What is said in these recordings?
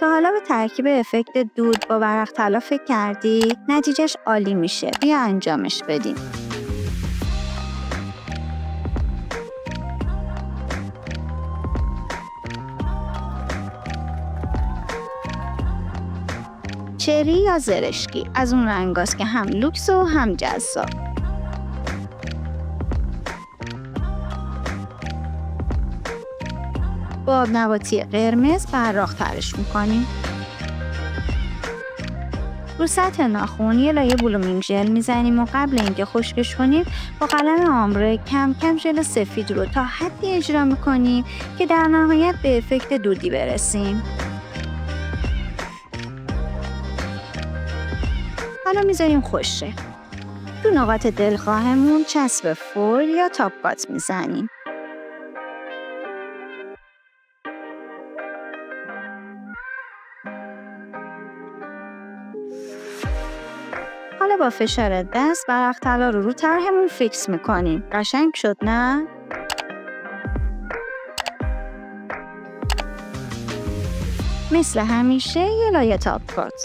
تا حالا به ترکیب افکت دود با ورق طلا فکر کردی؟ نتیجهش عالی میشه. بیا انجامش بدیم. چری یا زرشکی از اون رنگاست که هم لوکس و هم جذاب. با آب نباتی قرمز براق‌ترش میکنیم. رو سطح ناخن یه لایه بلومینگ ژل میزنیم و قبل اینکه خشکش کنیم با قلم آمبره کم کم ژل سفید رو تا حدی اجرا میکنیم که در نهایت به افکت دودی برسیم. حالا میذاریم خشک. تو نقاط دلخواهمون چسب فویل یا تاپ کات میزنیم. حالا با فشار دست ورق طلا رو طرحمون فیکس میکنیم. قشنگ شد نه؟ مثل همیشه یه لایه تاپ کات.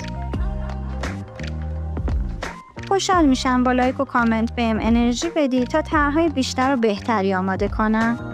خوشحال میشم با لایک و کامنت بهم انرژی بدی تا طرح‌های بیشتر و بهتری آماده کنم.